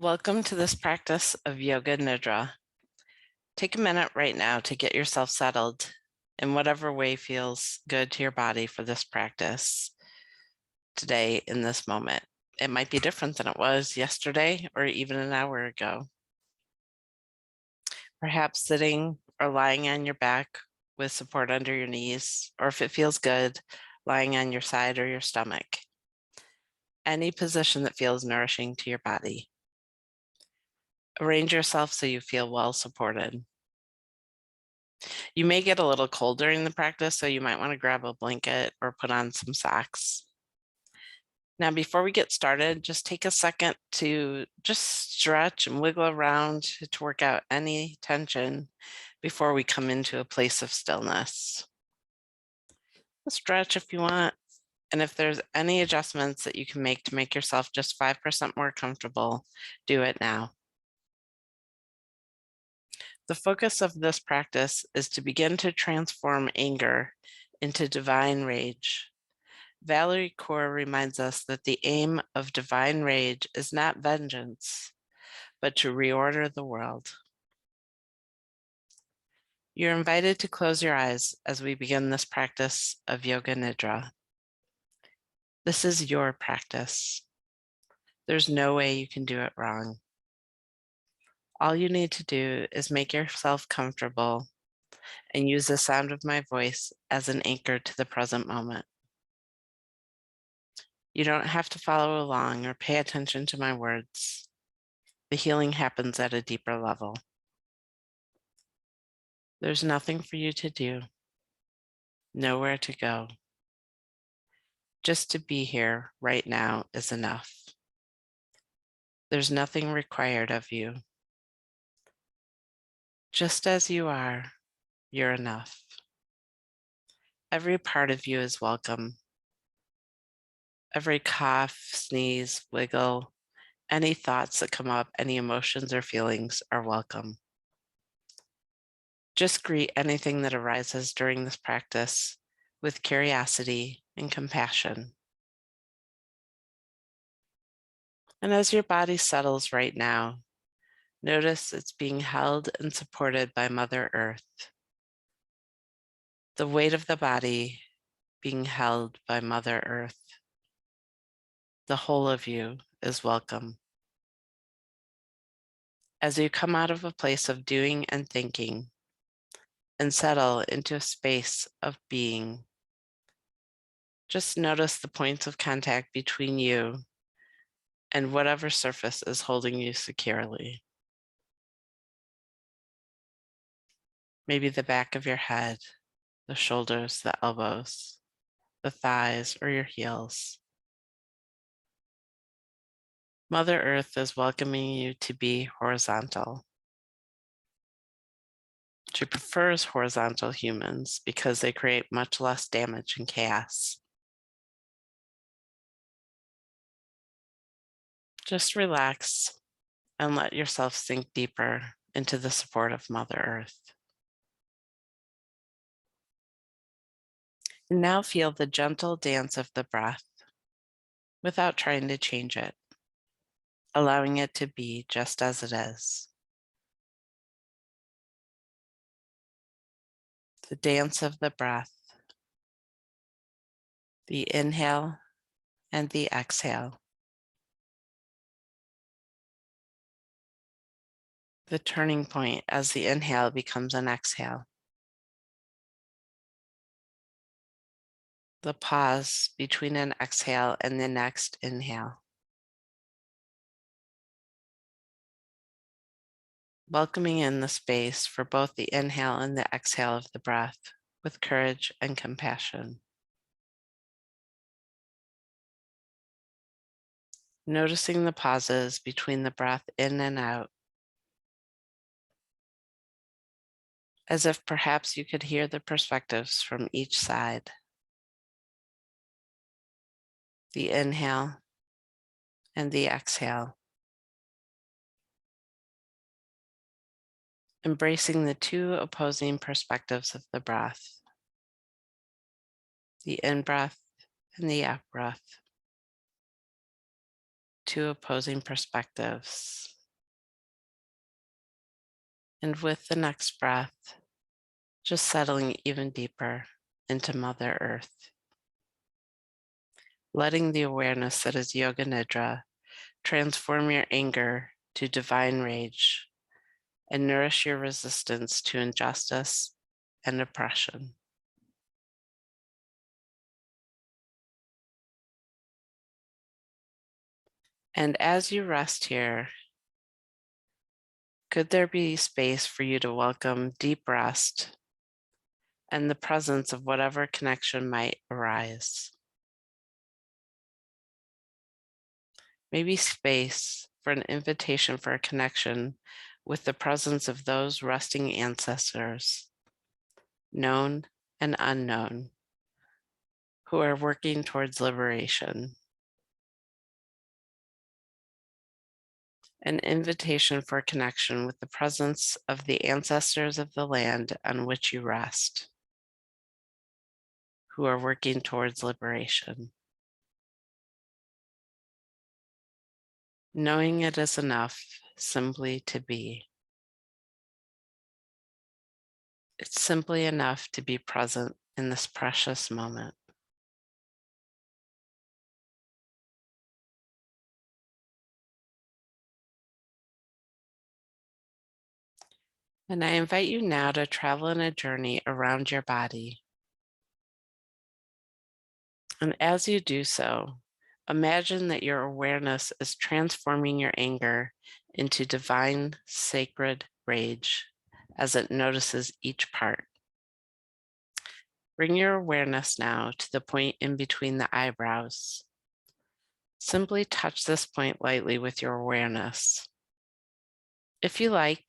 Welcome to this practice of Yoga Nidra. Take a minute right now to get yourself settled in whatever way feels good to your body for this practice today in this moment. It might be different than it was yesterday or even an hour ago. Perhaps sitting or lying on your back with support under your knees, or if it feels good, lying on your side or your stomach. Any position that feels nourishing to your body. Arrange yourself so you feel well supported. You may get a little cold during the practice, so you might want to grab a blanket or put on some socks. Now, before we get started, just take a second to just stretch and wiggle around to work out any tension before we come into a place of stillness. Stretch if you want, and if there's any adjustments that you can make to make yourself just 5% more comfortable, do it now. The focus of this practice is to begin to transform anger into divine rage. Valarie Kaur reminds us that the aim of divine rage is not vengeance, but to reorder the world. You're invited to close your eyes as we begin this practice of Yoga Nidra. This is your practice. There's no way you can do it wrong. All you need to do is make yourself comfortable and use the sound of my voice as an anchor to the present moment. You don't have to follow along or pay attention to my words. The healing happens at a deeper level. There's nothing for you to do, nowhere to go. Just to be here right now is enough. There's nothing required of you. Just as you are, you're enough. Every part of you is welcome. Every cough, sneeze, wiggle, any thoughts that come up, any emotions or feelings are welcome. Just greet anything that arises during this practice with curiosity and compassion. And as your body settles right now, notice it's being held and supported by Mother Earth. The weight of the body being held by Mother Earth. The whole of you is welcome. As you come out of a place of doing and thinking and settle into a space of being, just notice the points of contact between you and whatever surface is holding you securely. Maybe the back of your head, the shoulders, the elbows, the thighs, or your heels. Mother Earth is welcoming you to be horizontal. She prefers horizontal humans because they create much less damage and chaos. Just relax and let yourself sink deeper into the support of Mother Earth. And now feel the gentle dance of the breath without trying to change it, allowing it to be just as it is. The dance of the breath, the inhale and the exhale. The turning point as the inhale becomes an exhale. The pause between an exhale and the next inhale. Welcoming in the space for both the inhale and the exhale of the breath with courage and compassion. Noticing the pauses between the breath in and out, as if perhaps you could hear the perspectives from each side. The inhale and the exhale. Embracing the two opposing perspectives of the breath, the in-breath and the out-breath. Two opposing perspectives, And with the next breath, just settling even deeper into Mother Earth, letting the awareness that is Yoga Nidra transform your anger to divine rage and nourish your resistance to injustice and oppression. And as you rest here, could there be space for you to welcome deep rest and the presence of whatever connection might arise? Maybe space for an invitation for a connection with the presence of those resting ancestors, known and unknown, who are working towards liberation. An invitation for connection with the presence of the ancestors of the land on which you rest, who are working towards liberation. Knowing it is enough simply to be. It's simply enough to be present in this precious moment. And I invite you now to travel in a journey around your body. And as you do so, imagine that your awareness is transforming your anger into divine, sacred rage as it notices each part. Bring your awareness now to the point in between the eyebrows. Simply touch this point lightly with your awareness. If you like,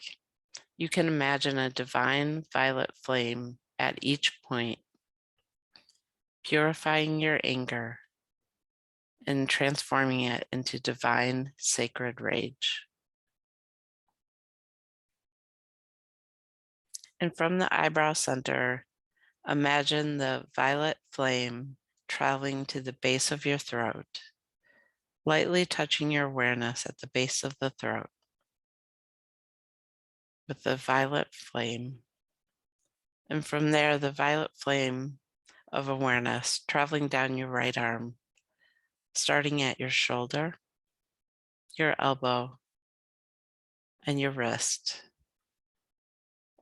you can imagine a divine violet flame at each point, purifying your anger and transforming it into divine, sacred rage. And from the eyebrow center, imagine the violet flame traveling to the base of your throat, lightly touching your awareness at the base of the throat with the violet flame. And from there, the violet flame of awareness traveling down your right arm, starting at your shoulder, your elbow, and your wrist.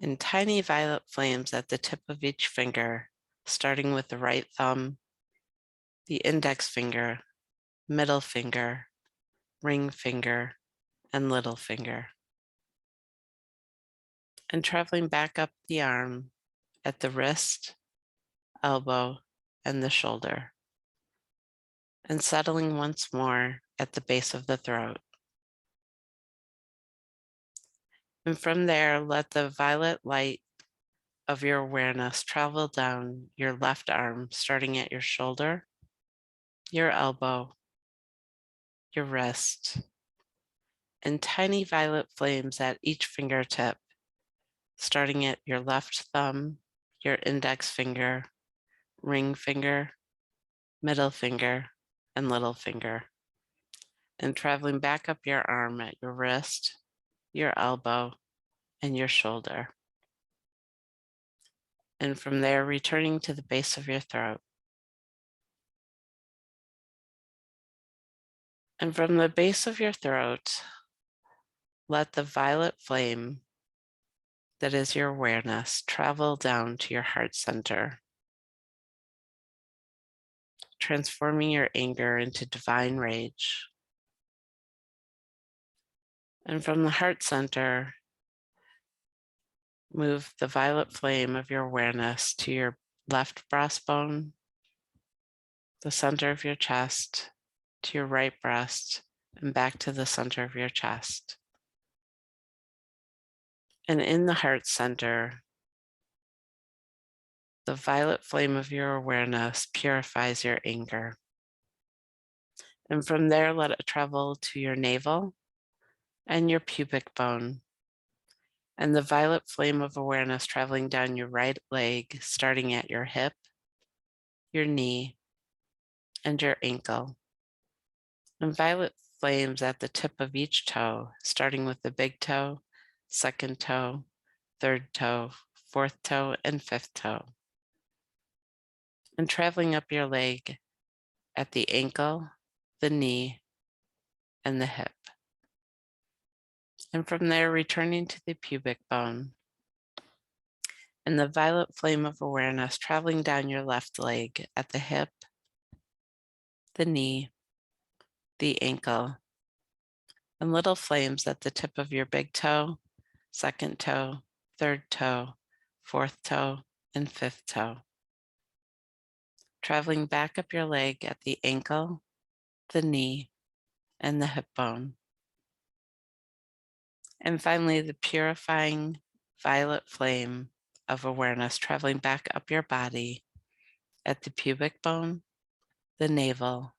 In tiny violet flames at the tip of each finger, starting with the right thumb, the index finger, middle finger, ring finger, and little finger. And traveling back up the arm at the wrist, elbow, and the shoulder. And settling once more at the base of the throat. And from there, let the violet light of your awareness travel down your left arm, starting at your shoulder, your elbow, your wrist, and tiny violet flames at each fingertip, starting at your left thumb, your index finger, ring finger, middle finger, and little finger, and traveling back up your arm at your wrist, your elbow, and your shoulder. And from there, returning to the base of your throat. And from the base of your throat, let the violet flame that is your awareness travel down to your heart center, transforming your anger into divine rage. And from the heart center, move the violet flame of your awareness to your left breastbone, the center of your chest, to your right breast, and back to the center of your chest. And in the heart center, the violet flame of your awareness purifies your anger. And from there, let it travel to your navel and your pubic bone. And the violet flame of awareness traveling down your right leg, starting at your hip, your knee, and your ankle. And violet flames at the tip of each toe, starting with the big toe, second toe, third toe, fourth toe, and fifth toe. And traveling up your leg at the ankle, the knee, and the hip. And from there, returning to the pubic bone. And the violet flame of awareness traveling down your left leg at the hip, the knee, the ankle, and little flames at the tip of your big toe, second toe, third toe, fourth toe, and fifth toe. Traveling back up your leg at the ankle, the knee, and the hip bone. And finally, the purifying violet flame of awareness traveling back up your body at the pubic bone, the navel,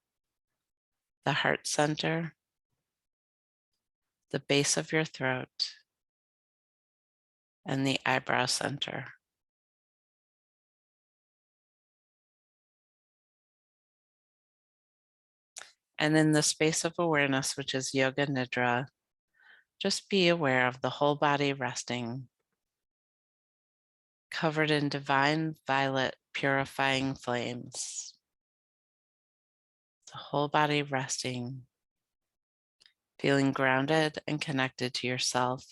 the heart center, the base of your throat, and the eyebrow center. And in the space of awareness, which is Yoga Nidra, just be aware of the whole body resting, covered in divine violet purifying flames. The whole body resting, feeling grounded and connected to yourself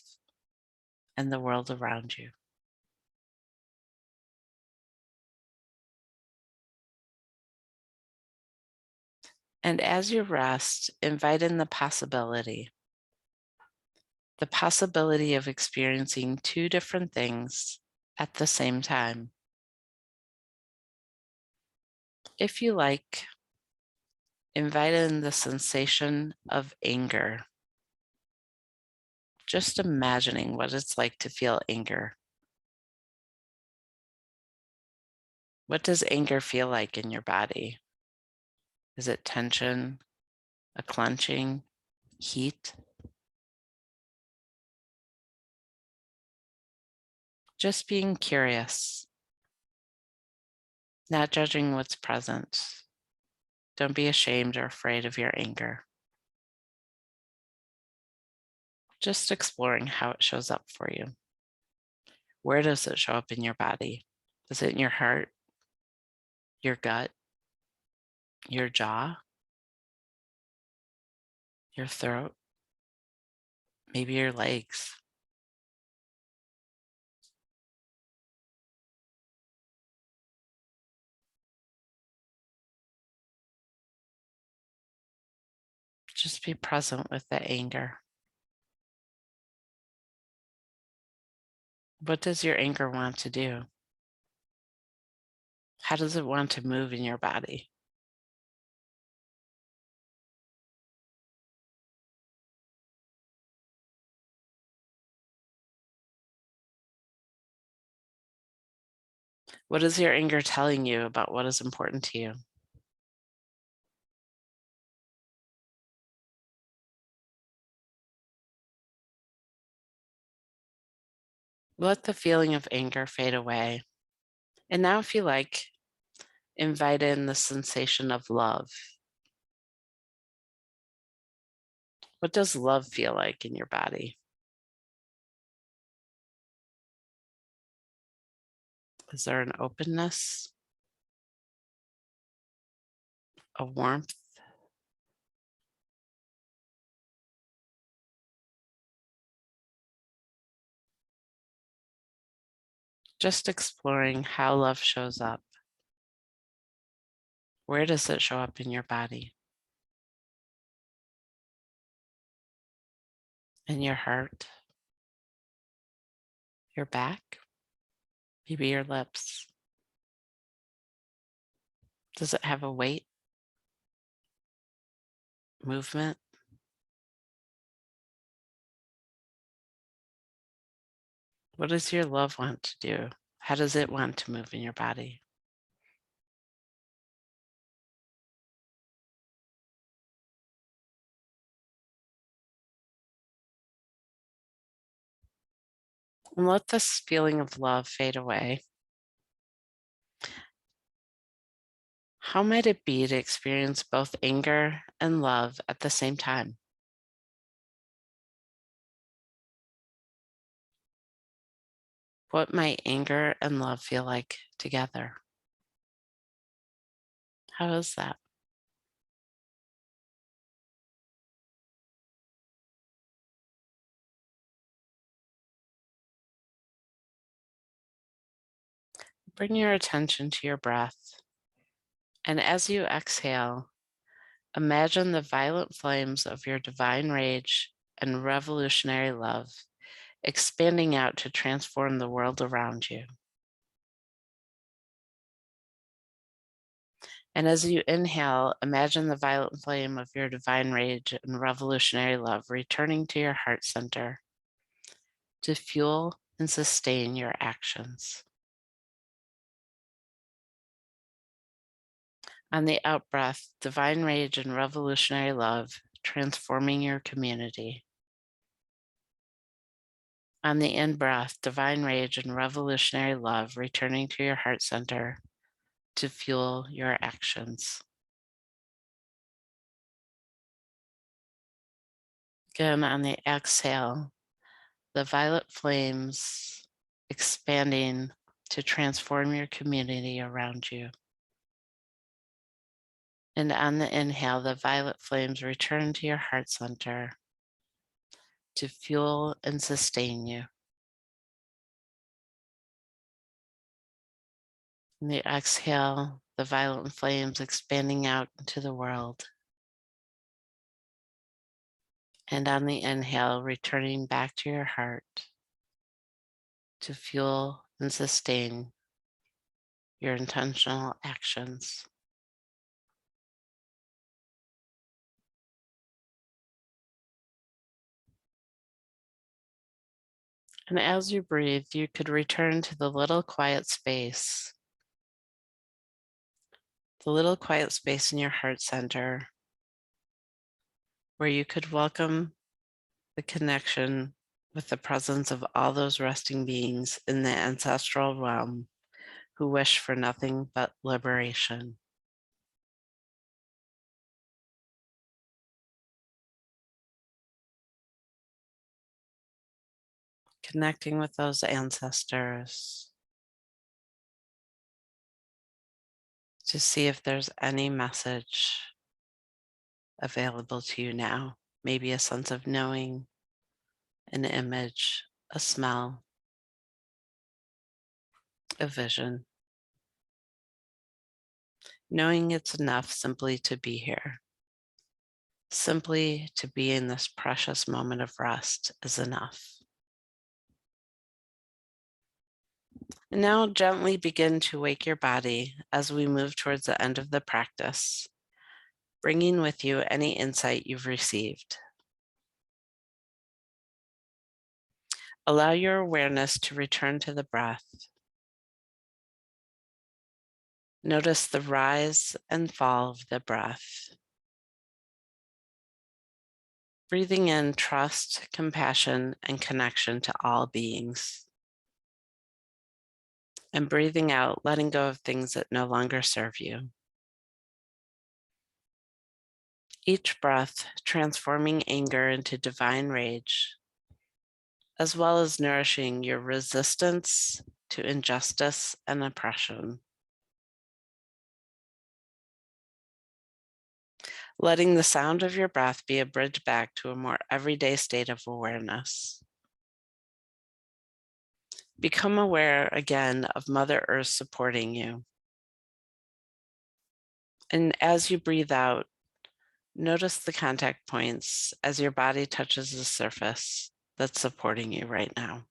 and the world around you. And as you rest, invite in the possibility of experiencing two different things at the same time. If you like, invite in the sensation of anger. Just imagining what it's like to feel anger. What does anger feel like in your body? Is it tension, a clenching, heat? Just being curious, not judging what's present. Don't be ashamed or afraid of your anger. Just exploring how it shows up for you. Where does it show up in your body? Is it in your heart, your gut, your jaw, your throat, maybe your legs? Just be present with the anger. What does your anger want to do? How does it want to move in your body? What is your anger telling you about what is important to you? Let the feeling of anger fade away. And now, if you like, invite in the sensation of love. What does love feel like in your body? Is there an openness, a warmth? Just exploring how love shows up. Where does it show up in your body? In your heart? Your back? Maybe your lips? Does it have a weight? Movement? What does your love want to do? How does it want to move in your body? And let this feeling of love fade away. How might it be to experience both anger and love at the same time? What might anger and love feel like together? How is that? Bring your attention to your breath. And as you exhale, imagine the violent flames of your divine rage and revolutionary love expanding out to transform the world around you. And as you inhale, imagine the violent flame of your divine rage and revolutionary love returning to your heart center to fuel and sustain your actions. On the out breath, divine rage and revolutionary love transforming your community. On the in breath, divine rage and revolutionary love returning to your heart center to fuel your actions. Again, on the exhale, the violet flames expanding to transform your community around you. And on the inhale, the violet flames return to your heart center to fuel and sustain you. On the exhale, the violet flames expanding out into the world. And on the inhale, returning back to your heart to fuel and sustain your intentional actions. And as you breathe, you could return to the little quiet space in your heart center where you could welcome the connection with the presence of all those resting beings in the ancestral realm who wish for nothing but liberation. Connecting with those ancestors to see if there's any message available to you now. Maybe a sense of knowing, an image, a smell, a vision. Knowing it's enough simply to be here. Simply to be in this precious moment of rest is enough. And now gently begin to wake your body as we move towards the end of the practice, bringing with you any insight you've received. Allow your awareness to return to the breath. Notice the rise and fall of the breath. Breathing in trust, compassion, and connection to all beings. And breathing out, letting go of things that no longer serve you. Each breath transforming anger into divine rage, as well as nourishing your resistance to injustice and oppression. Letting the sound of your breath be a bridge back to a more everyday state of awareness. Become aware again of Mother Earth supporting you. And as you breathe out, notice the contact points as your body touches the surface that's supporting you right now.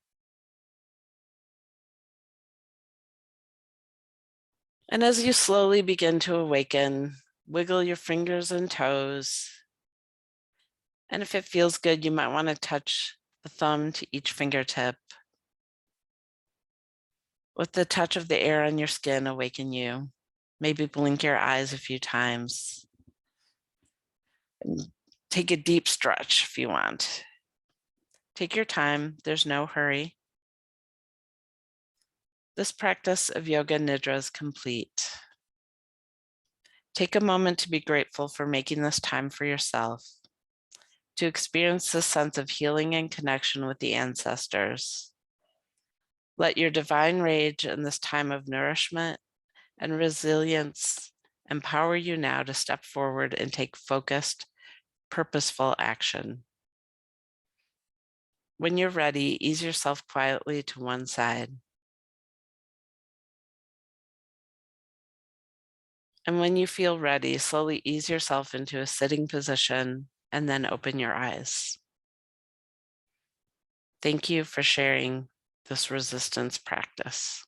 And as you slowly begin to awaken, wiggle your fingers and toes. And if it feels good, you might want to touch the thumb to each fingertip. Let the touch of the air on your skin awaken you. Maybe blink your eyes a few times. And take a deep stretch if you want. Take your time, there's no hurry. This practice of yoga nidra is complete. Take a moment to be grateful for making this time for yourself, to experience this sense of healing and connection with the ancestors, Let your divine rage in this time of nourishment and resilience empower you now to step forward and take focused, purposeful action. When you're ready, ease yourself quietly to one side. And when you feel ready, slowly ease yourself into a sitting position and then open your eyes. Thank you for sharing this resistance practice.